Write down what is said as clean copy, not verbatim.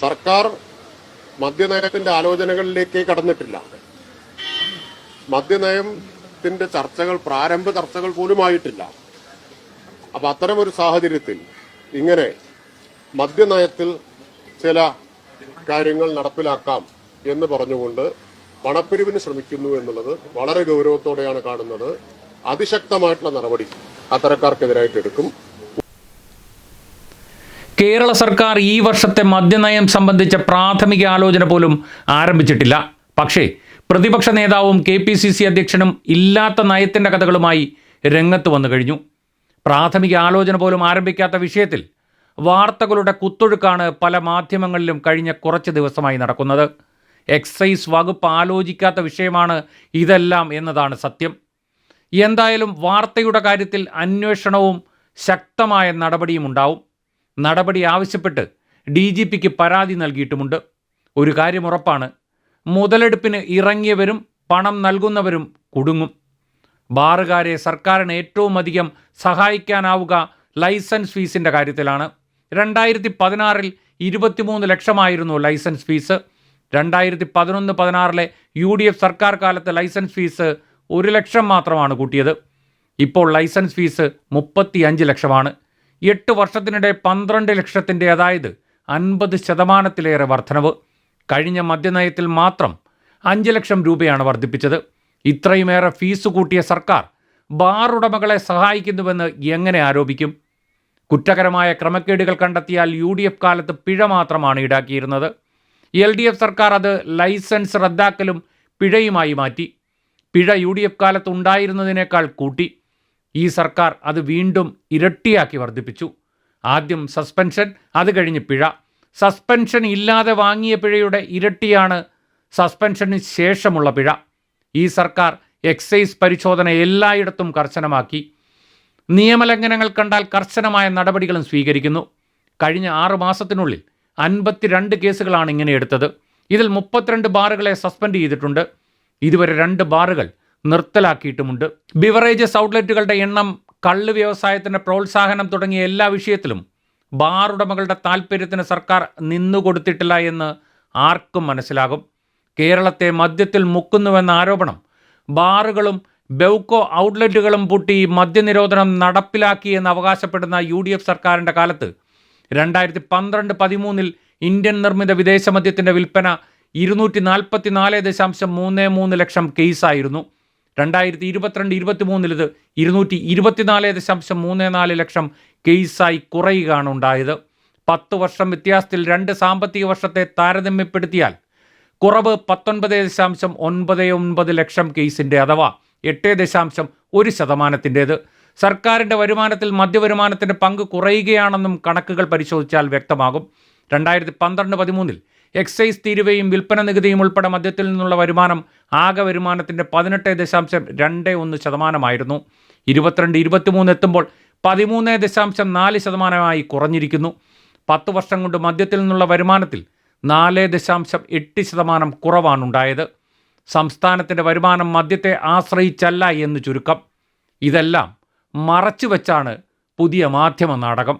സർക്കാർ മദ്യനയത്തിന്റെ ആലോചനകളിലേക്ക് കടന്നിട്ടില്ല. മദ്യനയത്തിന്റെ ചർച്ചകൾ, പ്രാരംഭ ചർച്ചകൾ പോലും ആയിട്ടില്ല. അപ്പൊ അത്തരമൊരു സാഹചര്യത്തിൽ ഇങ്ങനെ മദ്യനയത്തിൽ ചില കാര്യങ്ങൾ നടപ്പിലാക്കാം എന്ന് പറഞ്ഞുകൊണ്ട് പണപ്പിരിവിന് ശ്രമിക്കുന്നു എന്നുള്ളത് വളരെ ഗൗരവത്തോടെയാണ് കാണുന്നത്. അതിശക്തമായിട്ടുള്ള നടപടി അത്തരക്കാർക്കെതിരായിട്ട് എടുക്കും. കേരള സർക്കാർ ഈ വർഷത്തെ മദ്യനയം സംബന്ധിച്ച പ്രാഥമിക ആലോചന പോലും ആരംഭിച്ചിട്ടില്ല. പക്ഷേ പ്രതിപക്ഷ നേതാവും KPCC അധ്യക്ഷനും ഇല്ലാത്ത നയത്തിൻ്റെ കഥകളുമായി രംഗത്ത് വന്നു കഴിഞ്ഞു. പ്രാഥമിക ആലോചന പോലും ആരംഭിക്കാത്ത വിഷയത്തിൽ വാർത്തകളുടെ കുത്തൊഴുക്കാണ് പല മാധ്യമങ്ങളിലും കഴിഞ്ഞ കുറച്ച് ദിവസമായി നടക്കുന്നത്. എക്സൈസ് വകുപ്പ് ആലോചിക്കാത്ത വിഷയമാണ് ഇതെല്ലാം എന്നതാണ് സത്യം. എന്തായാലും വാർത്തയുടെ കാര്യത്തിൽ അന്വേഷണവും ശക്തമായ നടപടിയും ഉണ്ടാവും. നടപടി ആവശ്യപ്പെട്ട് DGPക്ക് പരാതി നൽകിയിട്ടുമുണ്ട്. ഒരു കാര്യം ഉറപ്പാണ്, മുതലെടുപ്പിന് ഇറങ്ങിയവരും പണം നൽകുന്നവരും കുടുങ്ങും. ബാറുകാരെ സർക്കാരിന് ഏറ്റവും അധികം സഹായിക്കാനാവുക ലൈസൻസ് ഫീസിൻ്റെ കാര്യത്തിലാണ്. 2016 23 ലക്ഷമായിരുന്നു ലൈസൻസ് ഫീസ്. 2011-16 UDF സർക്കാർ കാലത്ത് ലൈസൻസ് ഫീസ് 1 ലക്ഷം മാത്രമാണ് കൂട്ടിയത്. ഇപ്പോൾ ലൈസൻസ് ഫീസ് 35 ലക്ഷമാണ്. 8 വർഷത്തിനിടെ 12 ലക്ഷത്തിൻ്റെ, അതായത് 50% വർധനവ്. കഴിഞ്ഞ മദ്യനയത്തിൽ മാത്രം 5 ലക്ഷം രൂപയാണ് വർദ്ധിപ്പിച്ചത്. ഇത്രയുമേറെ ഫീസ് കൂട്ടിയ സർക്കാർ ബാർ ഉടമകളെ സഹായിക്കുന്നുവെന്ന് എങ്ങനെ ആരോപിക്കും? കുറ്റകരമായ ക്രമക്കേടുകൾ കണ്ടെത്തിയാൽ UDF കാലത്ത് പിഴ മാത്രമാണ് ഈടാക്കിയിരുന്നത്. LDF സർക്കാർ അത് ലൈസൻസ് റദ്ദാക്കലും പിഴയുമായി മാറ്റി. പിഴ UDF കാലത്ത് ഉണ്ടായിരുന്നതിനേക്കാൾ കൂട്ടി. ഈ സർക്കാർ അത് വീണ്ടും ഇരട്ടിയാക്കി വർദ്ധിപ്പിച്ചു. ആദ്യം സസ്പെൻഷൻ, അത് കഴിഞ്ഞ് പിഴ. സസ്പെൻഷൻ ഇല്ലാതെ വാങ്ങിയ പിഴയുടെ ഇരട്ടിയാണ് സസ്പെൻഷന് ശേഷമുള്ള പിഴ. ഈ സർക്കാർ എക്സൈസ് പരിശോധന എല്ലായിടത്തും കർശനമാക്കി. നിയമലംഘനങ്ങൾ കണ്ടാൽ കർശനമായ നടപടികളും സ്വീകരിക്കുന്നു. കഴിഞ്ഞ 6 മാസത്തിനുള്ളിൽ 52 കേസുകളാണ് ഇങ്ങനെ എടുത്തത്. ഇതിൽ 32 ബാറുകളെ സസ്പെൻഡ് ചെയ്തിട്ടുണ്ട്. ഇതുവരെ 2 ബാറുകൾ നിർത്തലാക്കിയിട്ടുമുണ്ട്. ബിവറേജസ് ഔട്ട്ലെറ്റുകളുടെ എണ്ണം, കള്ള് വ്യവസായത്തിൻ്റെ പ്രോത്സാഹനം തുടങ്ങിയ എല്ലാ വിഷയത്തിലും ബാർ ഉടമകളുടെ താൽപ്പര്യത്തിന് സർക്കാർ നിന്നുകൊടുത്തിട്ടില്ല എന്ന് ആർക്കും മനസ്സിലാകും. കേരളത്തെ മദ്യത്തിൽ മുക്കുന്നുവെന്ന ആരോപണം ബാറുകളും ബെവ്കോ ഔട്ട്ലെറ്റുകളും പൂട്ടി മദ്യനിരോധനം നടപ്പിലാക്കിയെന്ന് അവകാശപ്പെടുന്ന UDF സർക്കാരിൻ്റെ കാലത്ത് 2012-13 ഇന്ത്യൻ നിർമ്മിത വിദേശ മദ്യത്തിൻ്റെ വിൽപ്പന 244.33 ലക്ഷം കേസായിരുന്നു. 2022-23 ഇത് 224.34 ലക്ഷം കേസായി കുറയുകയാണ് ഉണ്ടായത്. 10 വർഷം വ്യത്യാസത്തിൽ 2 സാമ്പത്തിക വർഷത്തെ താരതമ്യപ്പെടുത്തിയാൽ കുറവ് 19.99 ലക്ഷം കേസിൻ്റെ, അഥവാ 8.1%. സർക്കാരിൻ്റെ വരുമാനത്തിൽ മദ്യവരുമാനത്തിൻ്റെ പങ്ക് കുറയുകയാണെന്നും കണക്കുകൾ പരിശോധിച്ചാൽ വ്യക്തമാകും. 2012-13 എക്സൈസ് തീരുവയും വിൽപ്പന നികുതിയും ഉൾപ്പെടെ മദ്യത്തിൽ നിന്നുള്ള വരുമാനം ആകെ വരുമാനത്തിൻ്റെ 18.21%. 22-23 എത്തുമ്പോൾ 13.4% കുറഞ്ഞിരിക്കുന്നു. 10 വർഷം കൊണ്ട് മദ്യത്തിൽ നിന്നുള്ള വരുമാനത്തിൽ 4.8% കുറവാണുണ്ടായത്. സംസ്ഥാനത്തിൻ്റെ വരുമാനം മദ്യത്തെ ആശ്രയിച്ചല്ല എന്ന് ചുരുക്കം. ഇതെല്ലാം മറച്ചു വച്ചാണ് പുതിയ മാധ്യമ നാടകം.